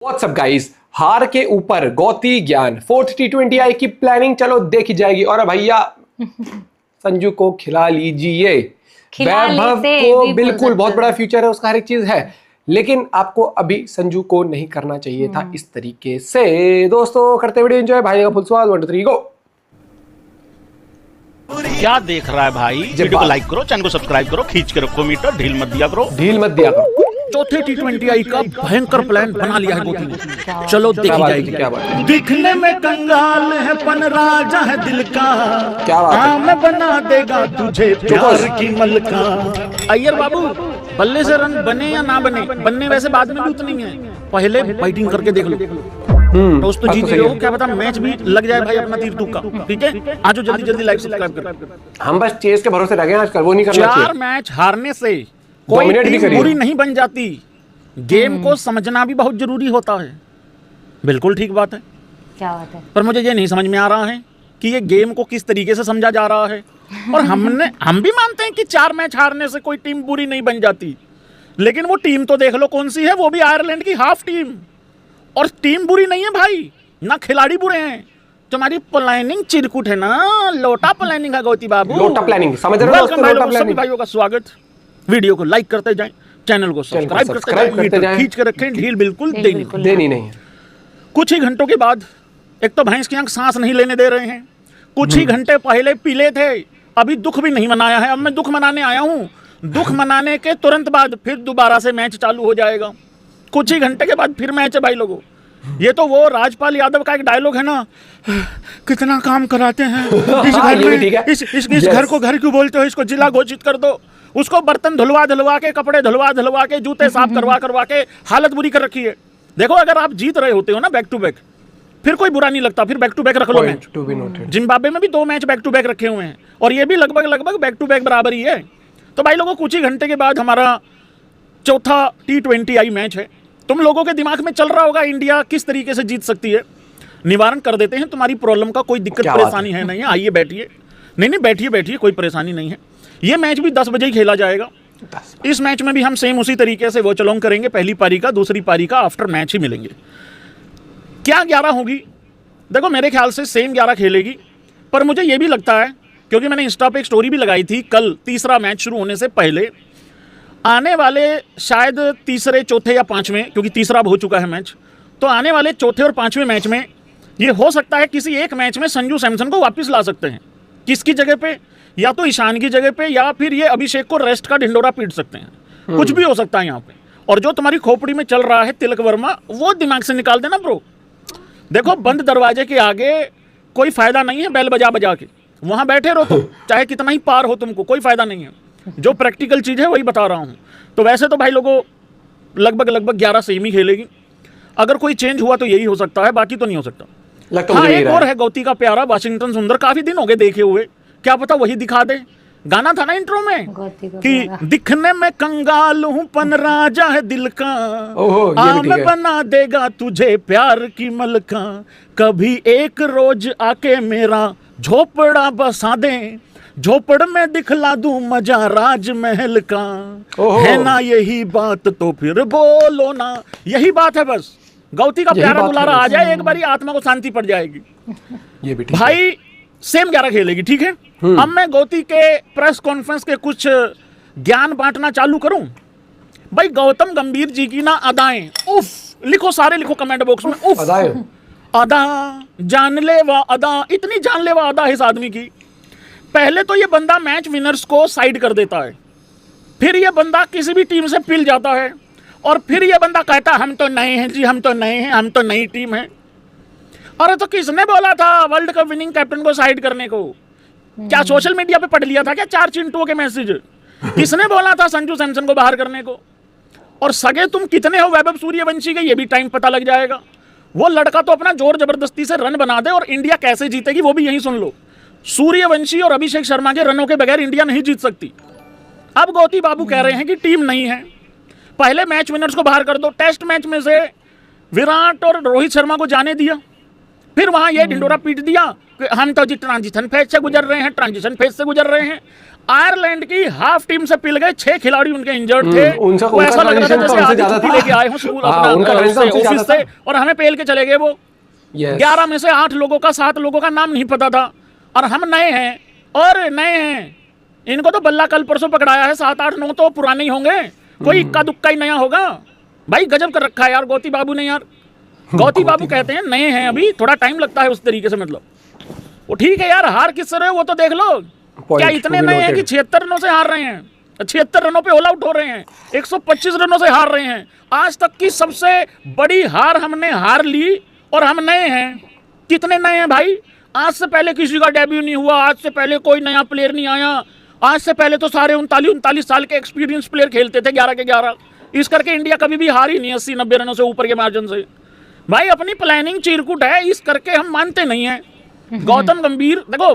WhatsApp guys, हार के ऊपर गौती ज्ञान फोर्थ T20I की प्लानिंग चलो देखी जाएगी। और भैया संजू को खिला लीजिए। वैभव को बिल्कुल बहुत बड़ा फ्यूचर है उसका, हर एक चीज है, लेकिन आपको अभी संजू को नहीं करना चाहिए था इस तरीके से। दोस्तों करते वीडियो एंजॉय, भाई का फुल स्वाद 1 2 3 गो। क्या देख रहा है भाई? वीडियो को लाइक करो, चैनल को सब्सक्राइब करो, खींच के रखो मीटर, ढील मत दिया करो। चौथे T20I का भयंकर प्लान बना लिया है गोती ने। चलो देखी जाएगी। क्या बात है? दिखने में कंगाल है पन राजा है दिल का, क्या बात है? मैं बना देगा तुझे प्यार की मलका। अय्यर बाबू, बल्ले से रन बने या ना बने, बनने वैसे बाद में भी उतनी है, पहले बैटिंग करके देख लो। दोस्तों जीत लो, क्या पता मैच भी लग जाए भाई अपना तीर तुक्का। ठीक है, आज जल्दी जल्दी लाइक सब्सक्राइब करो। हम बस चेस के भरोसे रह गए आजकल, वो नहीं करना चाहिए। 4 मैच हारने से कोई टीम बुरी नहीं बन जाती। गेम को समझना भी बहुत जरूरी होता है। बिल्कुल ठीक बात है। क्या बात है? पर मुझे ये नहीं समझ में आ रहा है कि ये गेम को किस तरीके से समझा जा रहा है। और हम भी मानते हैं कि 4 मैच हारने से कोई टीम बुरी नहीं बन जाती, लेकिन वो टीम तो देख लो कौन सी है, वो भी आयरलैंड की हाफ टीम। और टीम बुरी नहीं है भाई, ना खिलाड़ी बुरे हैं। तुम्हारी प्लानिंग चिरकुट है ना, लोटा प्लानिंग है गौती बाबू। लोटा प्लानिंग समझ रहे हो दोस्तों? लोटा प्लानिंग। सभी भाइयों का स्वागत। वीडियो को लाइक करते जाएं, चैनल को सब्सक्राइब करते जाएं, खींच के रखें, ढील बिल्कुल देनी नहीं है। कुछ ही घंटों के बाद, एक तो भैंस की आंख सांस नहीं लेने दे रहे हैं। कुछ ही घंटे पहले पीले थे, अभी दुख भी नहीं मनाया है। अब मैं दुख मनाने आया हूँ। दुख मनाने के तुरंत बाद फिर दोबारा से मैच चालू हो जाएगा। कुछ ही घंटे के बाद फिर मैच है भाई लोगों। ये तो वो राजपाल यादव का एक डायलॉग है ना, कितना काम कराते हैं इस घर में, इस घर को घर क्यों बोलते हो, इसको जिला घोषित कर दो। उसको बर्तन धुलवा के, कपड़े धुलवा के, जूते साफ करवा के हालत बुरी कर रखी है। देखो, अगर आप जीत रहे होते हो ना बैक टू बैक, फिर कोई बुरा नहीं लगता, फिर बैक टू बैक रख लो मैच। जिम्बाब्वे में भी 2 मैच बैक टू बैक रखे हुए हैं, और ये भी लगभग बैक टू बैक बराबर ही है। तो भाई लोगों, कुछ ही घंटे के बाद हमारा चौथा T20I मैच है। तुम लोगों के दिमाग में चल रहा होगा इंडिया किस तरीके से जीत सकती है। निवारण कर देते हैं तुम्हारी प्रॉब्लम का। कोई दिक्कत परेशानी है नहीं है, आइए बैठिए। नहीं बैठिए, कोई परेशानी नहीं है। ये मैच भी 10 बजे ही खेला जाएगा। इस मैच में भी हम सेम उसी तरीके से वॉच अलॉन्ग करेंगे। पहली पारी का, दूसरी पारी का आफ्टर मैच ही मिलेंगे। क्या 11 होगी? देखो, मेरे ख्याल से सेम 11 खेलेगी। पर मुझे ये भी लगता है, क्योंकि मैंने इंस्टा पे एक स्टोरी भी लगाई थी कल, तीसरा मैच शुरू होने से पहले आने वाले शायद तीसरे, चौथे या 5वें, क्योंकि तीसरा अब हो चुका है मैच, तो आने वाले चौथे और 5वें मैच में ये हो सकता है किसी एक मैच में संजू सैमसन को वापस ला सकते हैं। किसकी जगह पे? या तो ईशान की जगह पे, या फिर ये अभिषेक को रेस्ट का ढिंडोरा पीट सकते हैं। कुछ भी हो सकता है यहाँ पे। और जो तुम्हारी खोपड़ी में चल रहा है तिलक वर्मा, वो दिमाग से निकाल देना ब्रो। देखो, बंद दरवाजे के आगे कोई फायदा नहीं है बैल बजा बजा के। वहां बैठे रहो तो चाहे कितना ही पार हो तुमको, कोई फायदा नहीं है। जो प्रैक्टिकल चीज है वही बता रहा हूँ। तो वैसे तो भाई लोगों लगभग 11 सेम ही खेलेगी। अगर कोई चेंज हुआ तो यही हो सकता है, बाकी तो नहीं हो सकता। हाँ, एक और है गौती का प्यारा वाशिंगटन सुंदर, काफी दिन हो गए देखे हुए, क्या पता वही दिखा दे। गाना था ना इंट्रो में कि दिखने में कंगाल हूँ पन राजा है दिल का, मैं बना देगा तुझे प्यार की मलका। कभी एक रोज आके मेरा झोपड़ा बसा दे, झोपड़ में दिखला दूं मजा राजमहल का। है ना यही बात तो फिर बोलो ना। यही बात है बस। गौती का प्यारा दुलारा आ जाए एक बारी, आत्मा को शांति पड़ जाएगी। ये भी भाई सेम 11 खेलेगी, ठीक है। अब मैं गौती के प्रेस कॉन्फ्रेंस के कुछ ज्ञान बांटना चालू करूं। भाई गौतम गंभीर जी की ना अदाएं, उफ, लिखो, सारे लिखो कमेंट बॉक्स में, उफ, अदा, जानलेवा अदा, इतनी जानलेवा अदा है इस आदमी की। पहले तो ये बंदा मैच विनर्स को साइड कर देता है, फिर ये बंदा किसी भी टीम से पिल जाता है, और फिर ये बंदा कहता हम तो नए हैं जी, हम तो नए हैं, हम तो नई टीम है। अरे तो किसने बोला था वर्ल्ड कप विनिंग कैप्टन को साइड करने को? क्या सोशल मीडिया पे पढ़ लिया था क्या 4 चिंटुओं के मैसेज? किसने बोला था संजू सैमसन को बाहर करने को? और सगे तुम कितने हो वैभव सूर्यवंशी के, ये भी टाइम पता लग जाएगा। वो लड़का तो अपना जोर जबरदस्ती से रन बना दे, और इंडिया कैसे जीतेगी वो भी यही सुन लो। सूर्यवंशी और अभिषेक शर्मा के रनों के बगैर इंडिया नहीं जीत सकती। अब गौती बाबू कह रहे हैं कि टीम नहीं है, पहले मैच विनर्स को बाहर कर दो। टेस्ट मैच में से विराट और रोहित शर्मा को जाने दिया, फिर वहां ये ढिंडोरा पीट दिया कि हम तो जी ट्रांजिशन फेज से गुजर रहे हैं, ट्रांजिशन फेज से गुजर रहे हैं। आयरलैंड की हाफ टीम से पिल गए, 6 खिलाड़ी उनके इंजर्ड थे। उनका वो ऐसा लग रहा था जैसे आधी छुट्टी लेके आए हो स्कूल ऑफिस से और हमें पेल के चले गए वो। 11 में से 8 लोगों का 7 लोगों का नाम नहीं पता था, और हम नए हैं और नए हैं। इनको तो बल्ला कल परसों पकड़ाया है, 7 8 9 तो पुराने ही होंगे, कोई इक्का दुक्का ही नया होगा। भाई गजब कर रखा है यार गौती बाबू ने यार। गौती बाबू कहते हैं नए हैं, अभी थोड़ा टाइम लगता है उस तरीके से, मतलब वो ठीक है यार, हार किस रहे हो वो तो देख लो। क्या इतने नए हैं कि 76 रनों से हार रहे हैं, 76 रनों पे ऑल आउट हो रहे हैं, 125 रनों से हार रहे हैं। आज तक की सबसे बड़ी हार हमने हार ली और हम नए हैं। कितने नए हैं भाई? आज से पहले किसी का डेब्यू नहीं हुआ, आज से पहले कोई नया प्लेयर नहीं आया, आज से पहले तो सारे 39 साल के एक्सपीरियंस प्लेयर खेलते थे 11 के 11। इस करके इंडिया कभी भी हार ही नहीं 80-90 रनों से ऊपर के मार्जिन से। भाई अपनी प्लानिंग चिरकुट है, इस करके हम मानते नहीं हैं। गौतम गंभीर देखो,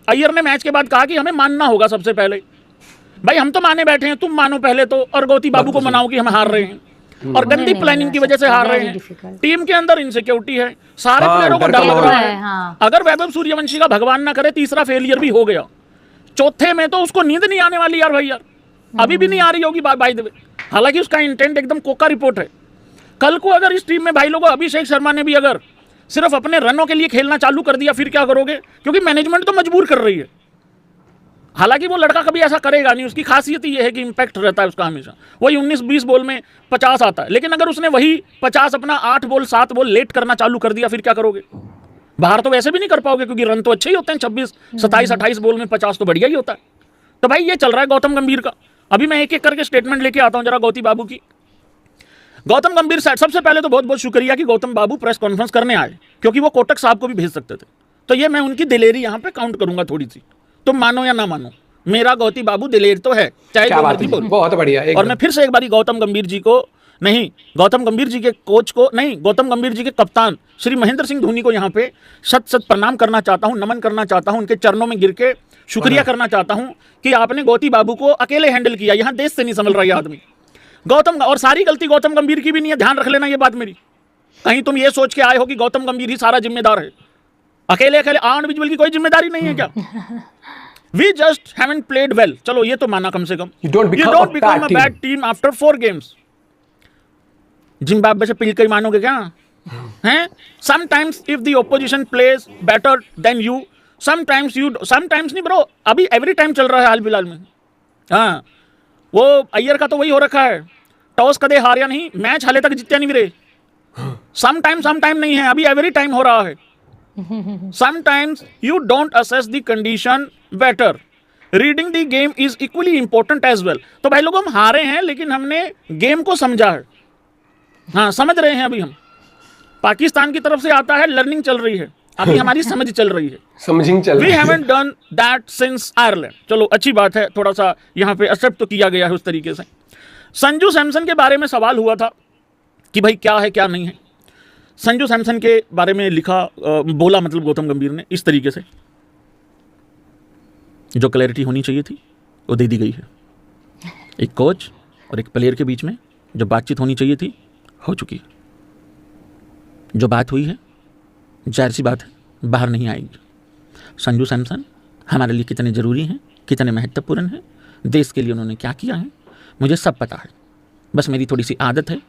अय्यर ने मैच के बाद कहा कि हमें मानना होगा सबसे पहले। भाई हम तो माने बैठे हैं, तुम मानो पहले तो, और गौती बाबू को मनाओ कि हम हार रहे हैं और गंदी प्लानिंग की वजह से हार रहे हैं। टीम के अंदर इनसिक्योरिटी है, सारे प्लेयरों को डर लग रहा है। अगर वैभव सूर्यवंशी का भगवान ना करे तीसरा फेलियर भी हो गया, चौथे में तो उसको नींद नहीं आने वाली यार भाई यार, अभी भी नहीं आ रही होगी बाय द वे। हालांकि उसका इंटेंट एकदम कोका रिपोर्ट है। कल को अगर इस टीम में भाई लोगों अभिषेक शर्मा ने भी अगर सिर्फ अपने रनों के लिए खेलना चालू कर दिया, फिर क्या करोगे? क्योंकि मैनेजमेंट तो मजबूर कर रही है। हालांकि वो लड़का कभी ऐसा करेगा नहीं, उसकी खासियत ये है कि इंपैक्ट रहता है उसका हमेशा। वही 19-20 बॉल में 50 आता है, लेकिन अगर उसने वही 50 अपना 8 बॉल 7 बॉल लेट करना चालू कर दिया, फिर क्या करोगे? बाहर तो वैसे भी नहीं कर पाओगे, क्योंकि रन तो अच्छे ही होते हैं। 26, 27, 28 बॉल में 50 तो बढ़िया ही होता है। तो भाई ये चल रहा है गौतम गंभीर का। अभी मैं एक एक करके स्टेटमेंट लेके आता हूं जरा गौती बाबू की। गौतम गंभीर साहब, सबसे पहले तो बहुत बहुत शुक्रिया कि गौतम बाबू प्रेस कॉन्फ्रेंस करने आए, क्योंकि वो कोटक साहब को भी भेज सकते थे। तो ये मैं उनकी दिलेरी यहाँ पे काउंट करूंगा थोड़ी सी, तुम मानो या ना मानो, मेरा गौती बाबू दिलेर तो है, चाहे जो मर्जी बोलो। बहुत बढ़िया। और मैं फिर से एक बारी गौतम गंभीर जी को नहीं, गौतम गंभीर जी के कोच को नहीं, गौतम गंभीर जी के कप्तान श्री महेंद्र सिंह धोनी को यहाँ पे शत शत प्रणाम करना चाहता हूँ, नमन करना चाहता हूँ, उनके चरणों में गिर के शुक्रिया करना चाहता हूँ कि आपने गौती बाबू को अकेले हैंडल किया। यहाँ देश से नहीं संभल रहा है आदमी गौतम, और सारी गलती गौतम गंभीर की भी नहीं है, ध्यान रख लेना ये बात मेरी। कहीं तुम ये सोच के आए हो कि गौतम गंभीर ही सारा जिम्मेदार है, अकेले अकेले इंडिविजुअल की कोई जिम्मेदारी नहीं है क्या? We just haven't played well. चलो ये तो माना कम से कम। You don't become a bad team after 4 games. Zimbabwe से पिल के मानोगे क्या? हैं? Sometimes if the opposition plays better than you, sometimes नहीं bro, अभी every time चल रहा है हाल फिलहाल में। हाँ, वो अय्यर का तो वही हो रखा है, टॉस कदे हार या नहीं, मैच हाले तक जीते नहीं रे। sometime नहीं है, अभी every time हो रहा है। Sometimes you don't assess the condition better. Reading the game is equally important as well. तो भाई लोग हम हारे हैं, लेकिन हमने गेम को समझा है। हाँ, समझ रहे हैं अभी हम। पाकिस्तान की तरफ से आता है, लर्निंग चल रही है, अभी हमारी समझ चल रही है। समझिंग चल रही है। We haven't done that since Ireland. चलो अच्छी बात है, थोड़ा सा यहाँ पे एक्सेप्ट तो किया गया है उस तरीके से। संजू सैमसन के बारे में सवाल हुआ था कि भाई क्या है क्या नहीं है। संजू सैमसन के बारे में लिखा, बोला मतलब गौतम गंभीर ने इस तरीके से, जो क्लैरिटी होनी चाहिए थी वो दे दी गई है। एक कोच और एक प्लेयर के बीच में जो बातचीत होनी चाहिए थी हो चुकी है। जो बात हुई है जाहिर सी बात है बाहर नहीं आएगी। संजू सैमसन हमारे लिए कितने ज़रूरी हैं, कितने महत्वपूर्ण हैं, देश के लिए उन्होंने क्या किया है, मुझे सब पता है। बस मेरी थोड़ी सी आदत है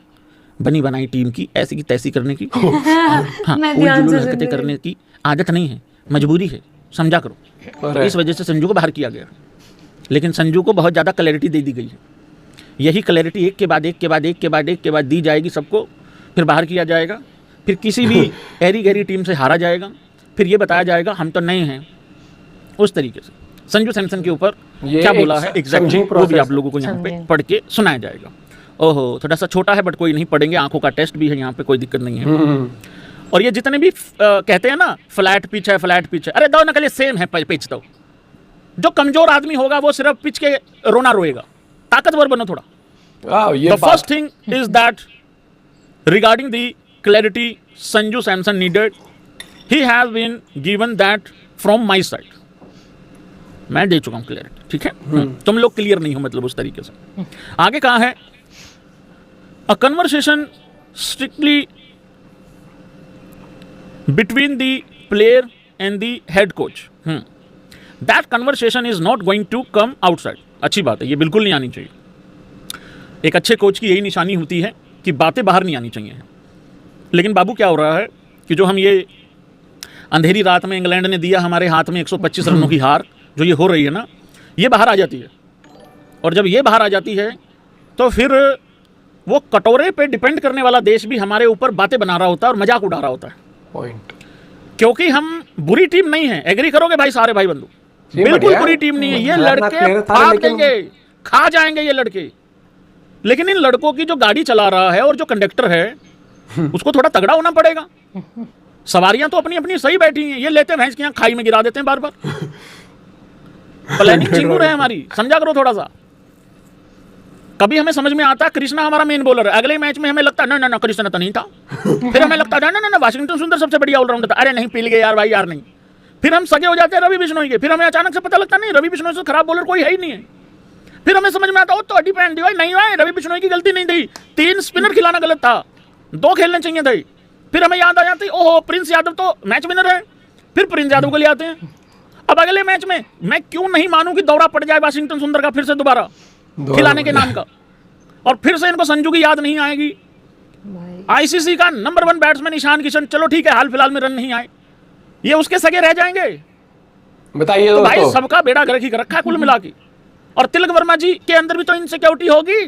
बनी बनाई टीम की ऐसी की तैसी करने की। हाँ, हरकतें करने की आदत नहीं है, मजबूरी है, समझा करो। तो इस वजह से संजू को बाहर किया गया, लेकिन संजू को बहुत ज़्यादा क्लैरिटी दे दी गई है। यही क्लैरिटी एक के बाद एक दी जाएगी सबको, फिर बाहर किया जाएगा, फिर किसी भी ऐरी गहरी टीम से हारा जाएगा, फिर ये बताया जाएगा हम तो नए हैं। उस तरीके से संजू सैमसन के ऊपर क्या बोला है एग्जैक्टली वो भी आप लोगों को यहाँ पे पढ़ के सुनाया जाएगा। ओहो, थोड़ा सा छोटा है बट कोई नहीं, पढ़ेंगे, आंखों का टेस्ट भी है यहाँ पे, कोई दिक्कत नहीं है। और ये जितने भी कहते हैं ना फ्लैट पिच है, अरे दो नकल सेम है पिच। तो जो कमजोर आदमी होगा वो सिर्फ पिच के रोना रोएगा, ताकतवर बनो थोड़ा। The first thing is that regarding the clarity Sanju Samson needed, he has been given that from my side. मैं दे चुका हूँ क्लैरिटी, ठीक है। तुम लोग क्लियर नहीं हो मतलब उस तरीके से। आगे कहा है a conversation strictly between the player and the head coach. That conversation is not going to come outside. अच्छी बात है, ये बिल्कुल नहीं आनी चाहिए। एक अच्छे कोच की यही निशानी होती है कि बातें बाहर नहीं आनी चाहिए। लेकिन बाबू क्या हो रहा है कि जो हम ये अंधेरी रात में इंग्लैंड ने दिया हमारे हाथ में 125 रनों की हार जो ये हो रही है ना, ये बाहर आ जाती है। और जब ये बाहर आ जाती है तो फिर वो कटोरे पे डिपेंड करने वाला देश भी हमारे ऊपर बातें बना रहा होता है और मजाक उड़ा रहा होता है। पॉइंट। क्योंकि हम बुरी टीम नहीं है, एग्री करोगे भाई सारे भाई बंधु, बिल्कुल बुरी टीम नहीं है। ये लड़के फाड़ देंगे, खा जाएंगे ये लड़के। लेकिन इन लड़कों की जो गाड़ी चला रहा है और जो कंडक्टर है उसको थोड़ा तगड़ा होना पड़ेगा। सवारियां तो अपनी अपनी सही बैठी हैं, ये लेते भैंस की यहाँ खाई में गिरा देते हैं बार बार। प्लानिंग चिंगूर है हमारी, समझा करो थोड़ा सा। कभी हमें समझ में आता कृष्णा हमारा मेन बॉलर है, अगले मैच में हमें लगता ना ना ना कृष्णा तो नहीं था। फिर हमें लगता ना ना ना वाशिंगटन सुंदर सबसे बढ़िया ऑलराउंडर था, अरे नहीं पिल गए यार भाई यार नहीं। फिर हम सगे हो जाते हैं रवि बिश्नोई के, फिर हमें अचानक से पता लगता नहीं रवि बिश्नोई से खराब बॉलर कोई है ही नहीं है। फिर हमें समझ में आता तो अड्डी पहन दी भाई नहीं भाई रवि बिश्नोई की गलती नहीं थी, 3 स्पिनर खिलाना गलत था, 2 खेलने चाहिए थे। फिर हमें याद आ जाती ओहो प्रिंस यादव तो मैच विनर है, फिर प्रिंस यादव को ले आते हैं। अब अगले मैच में मैं क्यों नहीं मानूं कि दौरा पड़ जाए वाशिंगटन सुंदर का फिर से दोबारा खिलाने के नाम का, और फिर से इनको संजू की याद नहीं आएगी। आईसीसी का नंबर 1 बैट्समैन ईशान किशन, चलो ठीक है हाल फिलहाल में रन नहीं आए, ये उसके सगे रह जाएंगे। बताइए तो भाई सबका बेड़ा गर्क ही कर रखा है कुल मिला के। और तिलक वर्मा जी के अंदर भी तो इनसिक्योरिटी होगी।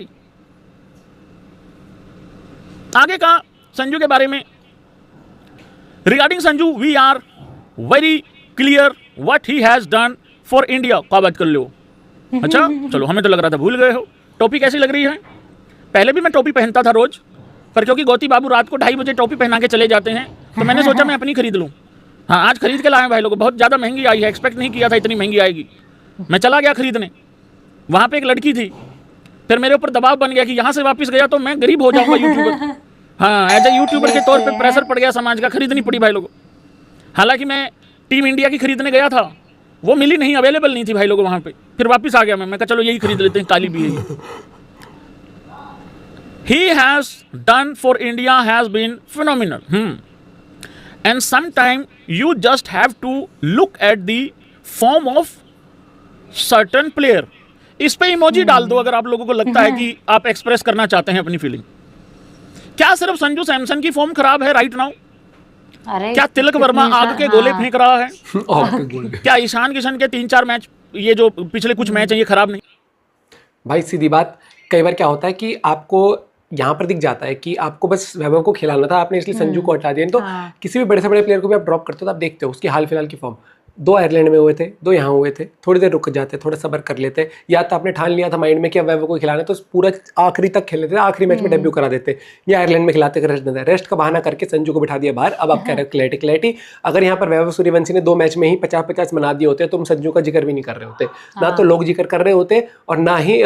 आगे का संजू के बारे में, regarding Sanju we are very clear what he has done for India. क्या बात कर लो? अच्छा चलो, हमें तो लग रहा था भूल गए हो। टोपी कैसी लग रही है? पहले भी मैं टोपी पहनता था रोज, पर क्योंकि गौती बाबू रात को 2:30 बजे टोपी पहना के चले जाते हैं तो मैंने सोचा मैं अपनी खरीद लूं। हाँ आज खरीद के लाए भाई लोग, बहुत ज़्यादा महंगी आई है, एक्सपेक्ट नहीं किया था इतनी महंगी आएगी। मैं चला गया खरीदने, वहाँ पे एक लड़की थी, फिर मेरे ऊपर दबाव बन गया कि यहाँ से वापस गया तो मैं गरीब हो जाऊँगा यूट्यूबर। हाँ एज ए यूट्यूबर के तौर पर प्रेशर पड़ गया समाज का, खरीदनी पड़ी भाई लोगों। हालांकि मैं टीम इंडिया की खरीदने गया था, वो मिली नहीं, अवेलेबल नहीं थी भाई लोगों वहाँ पे, फिर वापस आ गया मैं कहा चलो यही खरीद लेते हैं, काली भी है। He has done for India has been phenomenal. And sometimes you just have to look at the form of certain player. इस पे इमोजी डाल दो अगर आप लोगों को लगता है कि आप एक्सप्रेस करना चाहते हैं अपनी फीलिंग। क्या सिर्फ संजू सैमसन की फॉर्म खराब है राइट नाउ? क्या तिलक वर्मा आग के गोले फेंक रहा है? क्या ईशान किशन के 3-4 मैच, ये जो पिछले कुछ मैच हैं, ये खराब नहीं? भाई सीधी बात, कई बार क्या होता है कि आपको यहाँ पर दिख जाता है कि आपको बस वैभव को खिलाना था, आपने इसलिए संजू को हटा दिया। तो किसी भी बड़े से बड़े प्लेयर को भी आप ड्रॉप करते हो तो आप देखते हो उसकी हाल फिलहाल की फॉर्म। 2 आयरलैंड में हुए थे, 2 यहाँ हुए थे, थोड़ी देर रुक जाते, थोड़ा सब्र कर लेते, या तो आपने ठान लिया था माइंड में कि अब वैभव को खिलाना है तो पूरा आखिरी तक खेल लेते, आखिरी मैच में डेब्यू करा देते, या आयरलैंड में खिलाते रेस्ट देते। रेस्ट का बहाना करके संजू को बिठा दिया बाहर। अब आप कह रहे हो क्लैरिटी। अगर यहाँ पर वैभव सूर्यवंशी ने 2 मैच में ही 50-50 बना दिए होते, तुम संजू का जिक्र भी नहीं कर रहे होते, ना तो लोग जिक्र कर रहे होते और ना ही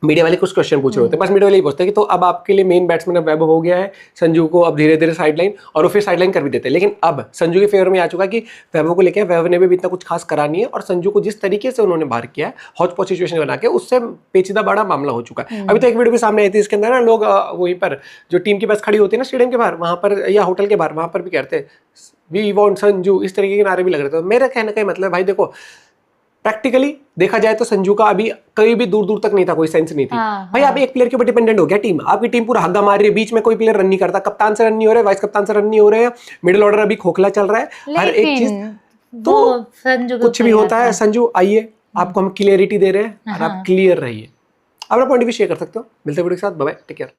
मीडिया वाले कुछ क्वेश्चन पूछ रहे होते। बस मीडिया वाले ही पूछते हैं कि तो अब आपके लिए मेन बैट्समैन अब वैभव हो गया है, संजू को अब धीरे धीरे साइडलाइन, और वो फिर साइडलाइन कर भी देते हैं। लेकिन अब संजू के फेवर में आ चुका कि वैभव को लेकर वैभव ने भी इतना कुछ खास करा नहीं है, और संजू को जिस तरीके से उन्होंने बाहर किया है हॉच पॉच सिचुएशन बना के, उससे पेचीदा बड़ा मामला हो चुका है। अभी तो एक वीडियो भी सामने आई थी, इसके अंदर ना लोग वहीं पर जो टीम की बस खड़ी होती है ना स्टेडियम के बाहर, वहाँ पर या होटल के बाहर, वहाँ पर भी कहते हैं वी वांट संजू, इस तरीके के नारे भी लग रहे थे। मेरा कहने का मतलब भाई देखो, प्रैक्टिकली देखा जाए तो संजू का अभी कहीं भी दूर दूर तक नहीं था, कोई सेंस नहीं थी। भाई आप एक प्लेयर के ऊपर डिपेंडेंट हो गया टीम, आपकी टीम पूरा हग्गा मार रही है, बीच में कोई प्लेयर रन नहीं करता, कप्तान से रन नहीं हो रहे, वाइस कप्तान से रन नहीं हो रहे हैं, मिडिल ऑर्डर अभी खोखला चल रहा है, हर एक चीज तो कुछ भी होता है। संजू आइए, आपको हम क्लियरिटी दे रहे हैं और आप क्लियर रहिए, अपना पॉइंट भी शेयर कर सकते हो। मिलते वीडियो के साथ, बाय बाय, टेक केयर।